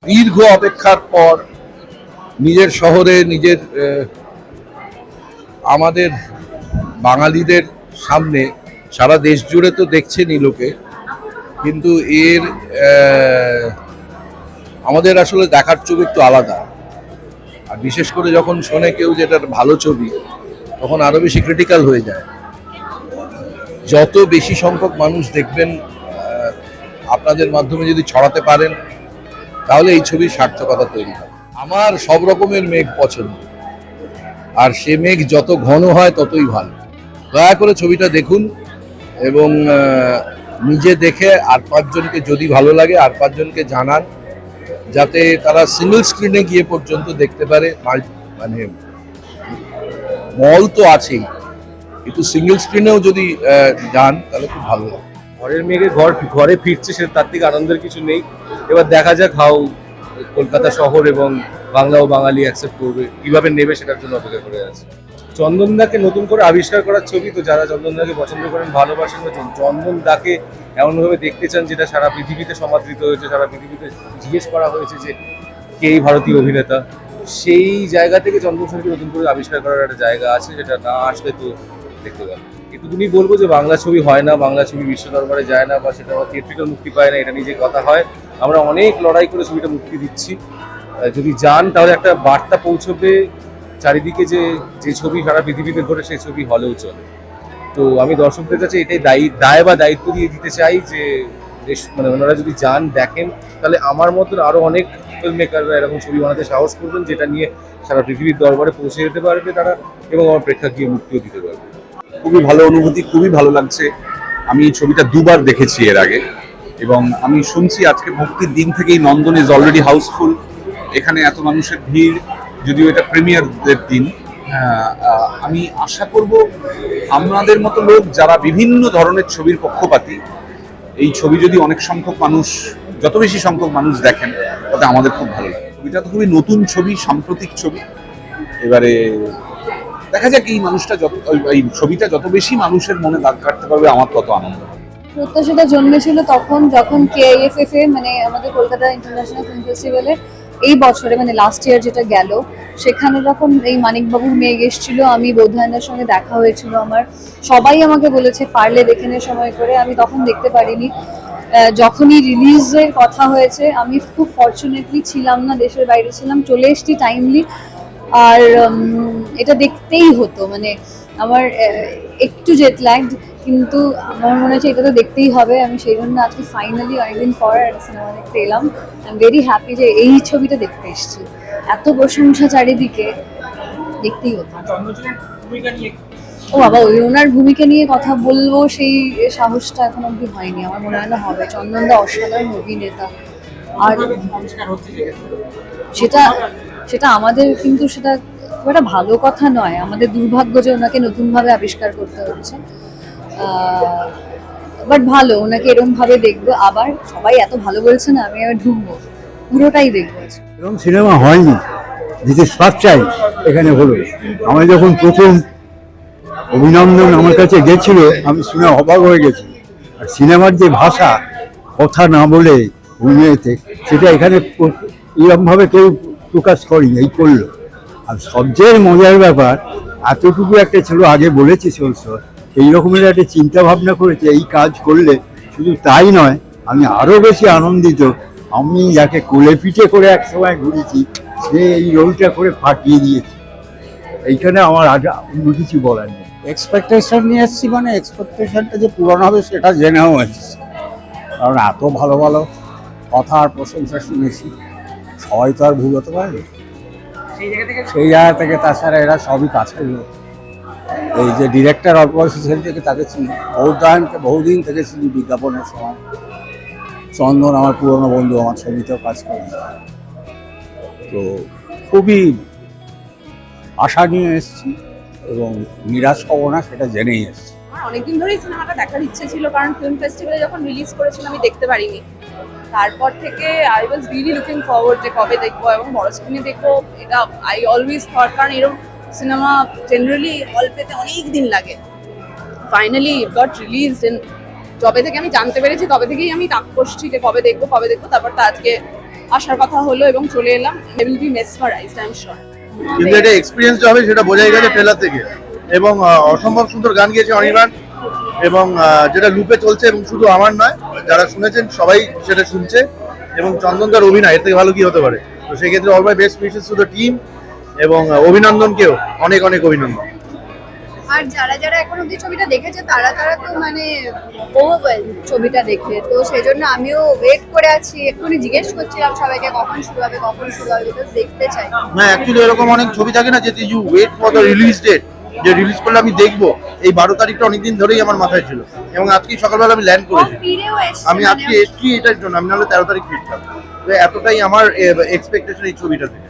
দীর্ঘ অপেক্ষার পর নিজের শহরে নিজের আমাদের বাঙালিদের সামনে সারা দেশ জুড়ে তো দেখছেনই লোকে, কিন্তু এর আমাদের আসলে দেখার ছবি একটু আলাদা। আর বিশেষ করে যখন শোনে কেউ যে এটা ভালো ছবি, তখন আরো বেশি ক্রিটিক্যাল হয়ে যায়। যত বেশি সংখ্যক মানুষ দেখবেন, আপনাদের মাধ্যমে যদি ছড়াতে পারেন, তাহলে এই ছবির সার্থকতা তৈরি হয়। আমার সব রকমের মেঘ পছন্দ, আর সে মেঘ যত ঘন হয় ততই ভালো। দয়া করে ছবিটা দেখুন এবং নিজে দেখে আর পাঁচজনকে যদি ভালো লাগে আর পাঁচজনকে জানান, যাতে তারা সিঙ্গল স্ক্রিনে গিয়ে পর্যন্ত দেখতে পারে। মানে মল তো আছেই, কিন্তু সিঙ্গল স্ক্রিনেও যদি যান তাহলে খুব ভালো লাগে। ঘরের মেয়েকে ঘরে ফিরছে, সে তার থেকে আনন্দের কিছু নেই। এবার দেখা যাক হাউ কলকাতা শহর এবং বাংলা ও বাঙালি অ্যাকসেপ্ট করবে, কিভাবে নেবে সেটার জন্য অপেক্ষা করে আছে। চন্দনদাকে নতুন করে আবিষ্কার করার ছবি, তো যারা চন্দনদাকে পছন্দ করেন, ভালোবাসেন, বা চন্দনদাকে এমনভাবে দেখতে চান যেটা সারা পৃথিবীতে সমাদৃত হয়েছে, সারা পৃথিবীতে জিজ্ঞেস করা হয়েছে যে কে এই ভারতীয় অভিনেতা, সেই জায়গা থেকে চন্দন স্যারকে নতুন করে আবিষ্কার করার একটা জায়গা আছে, যেটা না আসলে তো দেখতে পাবেন। এটুকুনি বলবো যে বাংলা ছবি হয় না, বাংলা ছবি বিশ্ব দরবারে যায় না, বা সেটা থিয়েট্রিক্যাল মুক্তি পায় না, এটা নিয়ে যে কথা হয়। আমরা অনেক লড়াই করে ছবিটা মুক্তি দিচ্ছি। যদি যান তাহলে একটা বার্তা পৌঁছবে চারিদিকে, যে যে ছবি সারা পৃথিবীতে ঘটে সেই ছবি হলেও চলে। তো আমি দর্শকদের কাছে এটাই দায় বা দায়িত্ব দিয়ে দিতে চাই যে মানে ওনারা যদি যান, দেখেন, তাহলে আমার মতন আরো অনেক ফিল্ম মেকাররা এরকম ছবি বানাতে সাহস করবেন, যেটা নিয়ে সারা পৃথিবীর দরবারে পৌঁছে যেতে পারবে তারা, এবং আমার প্রেক্ষাগৃহে মুক্তিও দিতে পারবে। খুবই ভালো অনুভূতি, খুবই ভালো লাগছে। আমি এই ছবিটা দুবার দেখেছি এর আগে, এবং আমি শুনছি আজকে মুক্তির দিন থেকেই নন্দন ইজ অলরেডি হাউসফুল। এখানে এত মানুষের ভিড়, যদিও এটা প্রিমিয়ারের দিন। আমি আশা করব আমাদের মতো লোক যারা বিভিন্ন ধরনের ছবির পক্ষপাতী, এই ছবি যদি অনেক সংখ্যক মানুষ, যত বেশি সংখ্যক মানুষ দেখেন, তাতে আমাদের খুব ভালো লাগে। ছবিটা তো খুবই নতুন ছবি, সাম্প্রতিক ছবি। এবারে দেখা যাক এই ছবিটা যত বেশি মানুষের মনে দাগ কাটতে পারবে, আমার তত আনন্দ। প্রত্যাশাটা জন্মেছিল তখন যখন KIFF মানে আমাদের কলকাতা ইন্টারন্যাশনাল ফিল্ম ফেস্টিভ্যালে এই বছরে, মানে লাস্ট ইয়ার যেটা গেল, সেখানে যখন এই মানিকবাবুর মেঘ এসেছিল, আমি বোধায়নের সঙ্গে দেখা হয়েছিল আমার। সবাই আমাকে বলেছে পারলে দেখে নে সময় করে। আমি তখন দেখতে পারিনি। যখনই রিলিজের কথা হয়েছে, আমি খুব ফর্চুনেটলি ছিলাম না, দেশের বাইরে ছিলাম, চলে এসেছি টাইমলি। আর এটা দেখতেই হতো, মানে আমার একটু জেট ল্যাগড, কিন্তু আমার মনে হচ্ছে এটা তো দেখতেই হবে। আমি সেই জন্য আজকে ফাইনালি অনেকদিন পর একটা সিনেমা দেখতে এলাম। আই এম ভেরি হ্যাপি যে এই ছবিটা দেখতে এসেছি। এত প্রশংসা চারিদিকে, দেখতেই হতো। ও বাবা, ওনার ভূমিকা নিয়ে কথা বলবো সেই সাহসটা এখন অব্দি হয়নি। আমার মনে হয় না হবে। চন্দনদা অসাধারণ অভিনেতা, আর সেটা আমাদের, কিন্তু সেটা খুব একটা ভালো কথা নয়। আমাদের দুর্ভাগ্য যে ওনাকে নতুনভাবে আবিষ্কার করতে হচ্ছে। বাট ভালো, ওনাকে এরকম ভাবে দেখবো। আবার সবাই এত ভালো বলছে না, আমি আবার ঢুকবো, পুরোটাই দেখবো। এরকম সিনেমা হয়নি, দিতে ফার্স্ট টাইম এখানে হলো। আমি যখন প্রথম অভিনন্দন আমার কাছে গেছিল, আমি শুনে অবাক হয়ে গেছি। আর সিনেমার যে ভাষা, কথা না বলে অভিনয়তে, সেটা এখানে এরকমভাবে কেউ প্রকাশ করেনি, এই করলো। আর সবচেয়ে মজার ব্যাপার, এতটুকু একটা ছিল, আগে বলেছি সরস্বর, এই রকমের একটা চিন্তা ভাবনা করেছে এই কাজ করলে। শুধু তাই নয়, আমি আরও বেশি আনন্দিত, আমি যাকে কোলে পিঠে করে এক সময় ঘুরেছি, সে এই রোলটা করে ফাটিয়ে দিয়েছে। এইখানে আমার আগে অন্য কিছু বলার নেই। এক্সপেকটেশন নিয়ে এসেছি, মানে এক্সপেকটেশনটা যে পূরণ হবে সেটা জেনেও এসেছি, কারণ এত ভালো ভালো কথা আর প্রশংসা শুনেছি। সবাই তো আর ভুল হতে পারে, সেই জায়গা থেকে। তাছাড়া এরা সবই কাছের লোক। এই যে ডিরেক্টর অল্প বয়সী ছেলে থেকে তাকে চিনি, বৌদায়নকে বহুদিন থেকে চিনি বিজ্ঞাপনের সময়। চন্দন আমার পুরনো বন্ধু, আমার ছবিতেও কাজ করে। তো খুবই আশা নিয়ে এসেছি এবং নিরাশ হব না, সেটা জেনেই এসেছি। আমার অনেকদিন ধরেই সিনেমাটা দেখার ইচ্ছে ছিল, কারণ ফিল্ম ফেস্টিভ্যালে যখন রিলিজ করেছিল আমি দেখতে পারিনি। তারপর থেকে I was really looking forward যে কবে দেখবো এবং বড় স্ক্রিনে দেখবো। এটা আই অলওয়েজ থট, কারণ এরকম সিনেমা জেনারেলি হল পেতে অনেক দিন লাগে। Finally it got released, and যবে থেকে আমি জানতে পেরেছি তবে থেকেই আমি তাক করছি যে কবে দেখবো। তারপর তো আজকে আসার কথা হলো এবং চলে এলাম। I will be mesmerised, I am sure. কিন্তু এটা এক্সপিরিয়েন্স হবে সেটা বোঝাই গেছে ট্রেলার থেকে। এবং অসম্ভব সুন্দর গান গিয়েছে অনির্বাণ, এবং যেটা লুপে চলছে, এবং শুধু আমার নয়, যারা শুনেছেন সবাই সেটা শুনছে। এবং চন্দনদার অভিনয় এর থেকে ভালো কি হতে পারে। তো সেই ক্ষেত্রে all my best wishes to the team, এবং অভিনন্দনকেও অনেক অনেক অভিনন্দন। আর যারা যারা এখন অব্দি ছবিটা দেখেছে তারা তারা তো মানে ওভারওয়েল ছবিটা দেখে, তো সেই জন্য আমিও ওয়েট করে আছি। এক্ষুনি জিজ্ঞেস করছিলাম সবাইকে কখন শুরু হবে বিকজ দেখতে চাই। না, অ্যাকচুয়ালি এরকম অনেক ছবি থাকে না যে you wait for the release date, যে রিলিজ করলে আমি দেখবো। এই 12 তারিখটা অনেকদিন ধরেই আমার মাথায় ছিল, এবং আজকে সকালবেলা আমি ল্যান্ড করেছি। আমি আজকে এসছি এটার জন্য, আমি নাহলে 13 তারিখ ফিরতাম। তো এতটাই আমার এক্সপেকটেশন এই ছবিটা থেকে।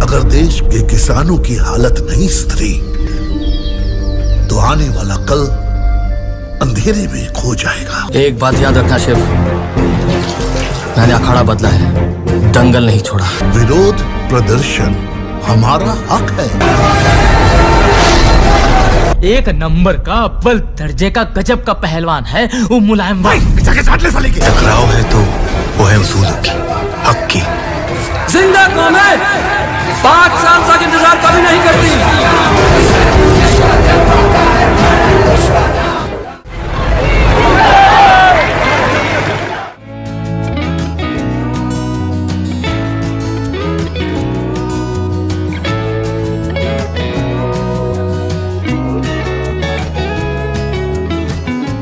अगर देश के किसानों की हालत नहीं सुधरी तो आने वाला कल अंधेरे में खो जाएगा। एक बात याद रखना शिव, मैंने अखाड़ा बदला है, दंगल नहीं छोड़ा। विरोध प्रदर्शन हमारा हक है। एक नंबर का अव्वल दर्जे का गजब का पहलवान है वो मुलायम भाई। टकराव है तो वो है उसूलों की, हक की। जिंदा कौम है 5 साल तक इंतजार कभी नहीं करती।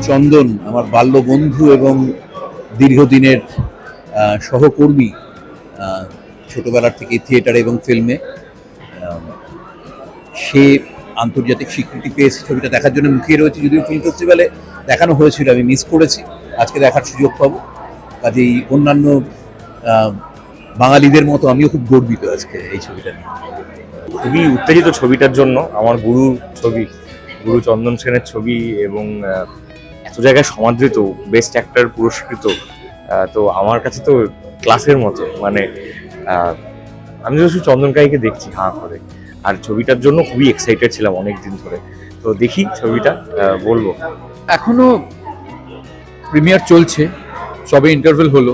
চন্দন আমার বাল্য বন্ধু এবং দীর্ঘদিনের সহকর্মী, ছোটবেলার থেকে থিয়েটার এবং ফিল্মে। সে আন্তর্জাতিক স্বীকৃতি পেয়েছে ছবিটা দেখার জন্য মুখিয়ে রয়েছে। যদিও ফিল্ম ফেস্টিভ্যালে দেখানো হয়েছিল, আমি মিস করেছি, আজকে দেখার সুযোগ পাবো। কাজেই অন্যান্য বাঙালিদের মতো আমিও খুব গর্বিত আজকে এই ছবিটা নিয়ে। খুবই উত্তেজিত ছবিটার জন্য। আমার গুরুর ছবি, গুরু চন্দন সেনের ছবি, এবং এত জায়গায় সমাদৃত, বেস্ট অ্যাক্টর পুরস্কৃত। তো আমার কাছে তো ক্লাসের মতো, মানে আমি তো শুধু চন্দন কাইকে দেখছি হাঁ করে। আর ছবিটার জন্য খুবই এক্সাইটেড ছিলাম অনেক দিন ধরে। তো দেখি ছবিটা, বলবো। এখনো প্রিমিয়ার চলছে, সবে ইন্টারভেল হলো,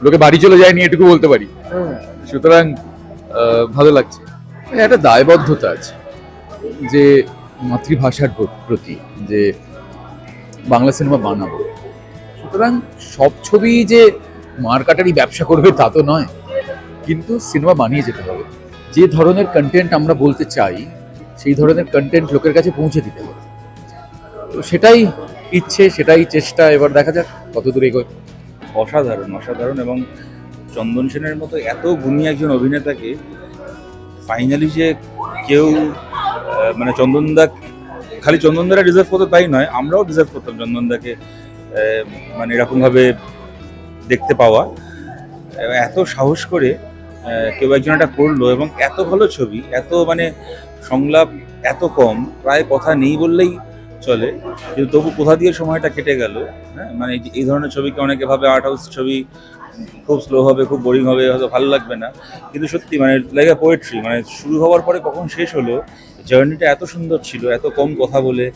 লোকে বাড়ি চলে যায়নি এটুকু বলতে পারি। সুতরাং ভালো লাগছে। একটা দায়বদ্ধতা আছে যে মাতৃভাষার প্রতি, যে বাংলা সিনেমা বানাবো। সুতরাং সব ছবি যে মার্কাটারি ব্যবসা করবে তা তো নয়, কিন্তু সিনেমা বানিয়ে যেতে হবে। যে ধরনের কন্টেন্ট আমরা বলতে চাই সেই ধরনের কন্টেন্ট লোকের কাছে পৌঁছে দিতে হবে। তো সেটাই ইচ্ছে, সেটাই চেষ্টা। এবার দেখা যাক কত দূর এগোয়। অসাধারণ অসাধারণ, এবং চন্দন সেনের মতো এত গুণী একজন অভিনেতাকে ফাইনালি যে কেউ মানে চন্দনদা, খালি চন্দনদারা ডিজার্ভ করতো তাই নয়, আমরাও ডিজার্ভ করতাম চন্দনদাকে মানে এরকমভাবে দেখতে পাওয়া। এত সাহস করে কেউ একজন এটা করলো, এবং এত ভালো ছবি, এত মানে সংলাপ এত কম, প্রায় কথা নেই বললেই চলে, কিন্তু তবু কোথা দিয়ে সময়টা কেটে গেল। হ্যাঁ, মানে এই ধরনের ছবিকে অনেকে ভাবে আর্ট হাউস ছবি, খুব স্লো হবে, খুব বোরিং হবে, হয়তো ভালো লাগবে না, কিন্তু সত্যি মানে লাইক আ পোয়েট্রি। মানে শুরু হওয়ার পরে কখন শেষ হলো, জার্নিটা এত সুন্দর ছিল, এত কম কথা বলে,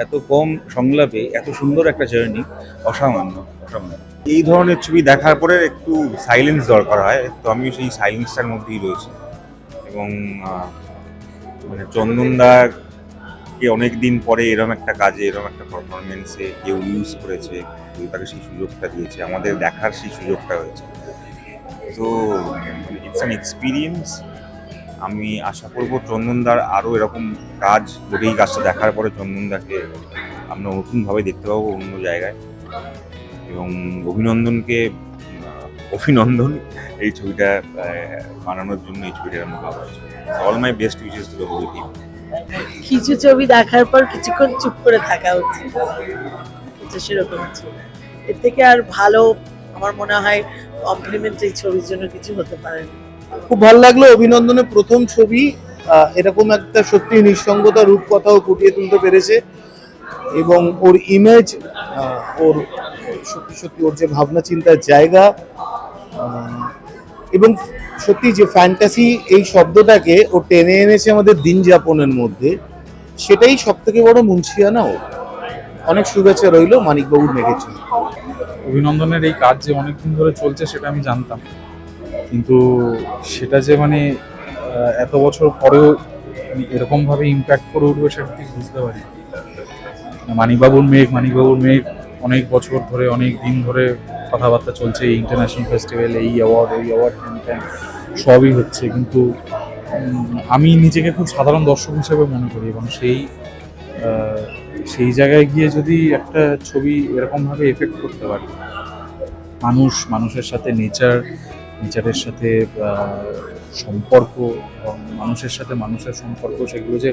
এত কম সংলাপে এত সুন্দর একটা জার্নি, অসামান্য অসামান্য। এই ধরনের ছবি দেখার পরে একটু সাইলেন্স দরকার হয়, তো আমি সেই সাইলেন্সটার মধ্যেই রয়েছি। এবং মানে চন্দনদাকে অনেক দিন পরে এরকম একটা কাজে, এরকম একটা পারফরমেন্সে কেউ ইউজ করেছে, কেউ তাকে সেই সুযোগটা দিয়েছে, আমাদের দেখার সেই সুযোগটা হয়েছে। তো ইটস অ্যান এক্সপিরিয়েন্স। আমি আশা করবো চন্দনদার আরও এরকম কাজ, এই কাজটা দেখার পরে চন্দনদাকে আমরা নতুনভাবে দেখতে পাবো অন্য জায়গায়। এবং অভিনন্দনকে অভিনন্দন এই ছবিটা বানানোর জন্য, এই ছবিটার মধ্যে all my best wishes to the whole team. কিছু ছবি দেখার পর কিছুক্ষণ চুপ করে থাকা উচিত, সেরকম ছবি। এর থেকে আর ভালো আমার মনে হয় কমপ্লিমেন্ট এই ছবির জন্য কিছু হতে পারে না। খুব ভালো লাগলো অভিনন্দনের প্রথম ছবি, এরকম একটা সত্যি নিঃসঙ্গতা রূপকথাও ফুটিয়ে তুলতে পেরেছে। এবং ওর ইমেজ, ওর সত্যি সত্যি ওর যে ভাবনা চিন্তার জায়গা, এবং সত্যি যে ফ্যান্টাসি এই শব্দটাকে ও টেনে এনেছে আমাদের দিন যাপনের মধ্যে, সেটাই সব থেকে বড় মুন্সিয়ানা ও। অনেক শুভেচ্ছা রইলো মানিকবাবুর মেঘের জন্য। অভিনন্দনের এই কাজ যে অনেকদিন ধরে চলছে সেটা আমি জানতাম, কিন্তু সেটা যে মানে এত বছর পরেও এরকমভাবে ইম্প্যাক্ট করে উঠবে সেটা ঠিক বুঝতে পারি। মানিকবাবুর মেঘ অনেক বছর ধরে অনেক দিন ধরে কথাবার্তা চলছে, এই ইন্টারন্যাশনাল ফেস্টিভ্যাল, এই অ্যাওয়ার্ড ট্যান সবই হচ্ছে, কিন্তু আমি নিজেকে খুব সাধারণ দর্শক হিসেবে মনে করি, এবং সেই জায়গায় গিয়ে যদি একটা ছবি এরকমভাবে এফেক্ট করতে পারি, মানুষের সাথে নেচারের সাথে সম্পর্ক এবং মানুষের সাথে মানুষের সম্পর্ক, সেগুলো যে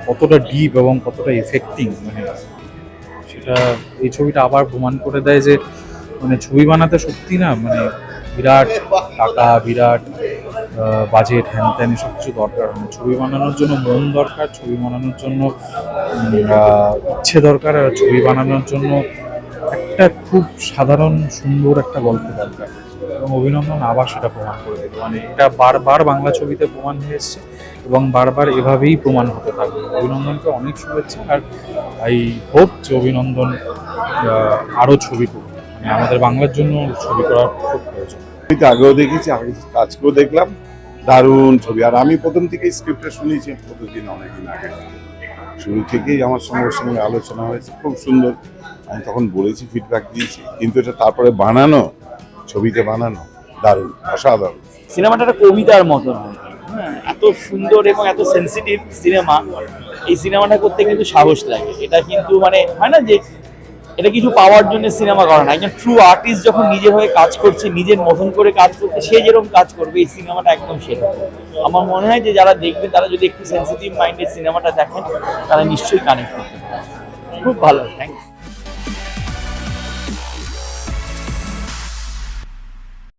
কতটা ডিপ এবং কতটা এফেক্টিং, মানে সেটা এই ছবিটা আবার প্রমাণ করে দেয় যে মানে ছবি বানাতে সত্যি না মানে বিরাট টাকা, বিরাট বাজেট, হ্যান ত্যান এসব কিছু দরকার হয় না। ছবি বানানোর জন্য মন দরকার, ছবি বানানোর জন্য ইচ্ছে দরকার, আর ছবি বানানোর জন্য একটা খুব সাধারণ সুন্দর একটা গল্প দরকার, এবং অভিনন্দন আবার সেটা প্রমাণ করে দিল। মানে এটা বারবার বাংলা ছবিতে প্রমাণ হয়ে এসছে এবং বারবার এভাবেই প্রমাণ হতে থাকবে। অভিনন্দনকে অনেক শুভেচ্ছা, আর আই হোপ যে অভিনন্দন আরও ছবি করবে, মানে আমাদের বাংলার জন্য ছবি করার খুব প্রয়োজন। আমি তো আগেও দেখেছি, আজকেও দেখলাম, দারুণ ছবি। আর আমি প্রথম থেকেই স্ক্রিপ্টটা শুনেছি, প্রতিদিন অনেকদিন আগে, শুরু থেকেই আমার সঙ্গে ওর সঙ্গে আলোচনা হয়েছে, খুব সুন্দর। আমি তখন বলেছি, ফিডব্যাক দিয়েছি, কিন্তু এটা তারপরে বানানো, ছবিতে বানানো দারুণ, অসাধারণ। সিনেমাটা একটা কবিতার মতন, হ্যাঁ, এত সুন্দর এবং এত সেন্সিটিভ সিনেমা। এই সিনেমাটা করতে কিন্তু সাহস লাগে। এটা কিন্তু মানে হয় না যে এটা কিছু পাওয়ার জন্য সিনেমা করা না, একজন ট্রু আর্টিস্ট যখন নিজের হয়ে কাজ করছে, নিজের মতন করে কাজ করছে, সে যেরকম কাজ করবে, এই সিনেমাটা একদম সেরকম। আমার মনে হয় যে যারা দেখবে তারা যদি একটু সেন্সিটিভ মাইন্ডের সিনেমাটা দেখেন, তারা নিশ্চয়ই কানেক্ট করতে পারে। খুব ভালো, থ্যাংকস।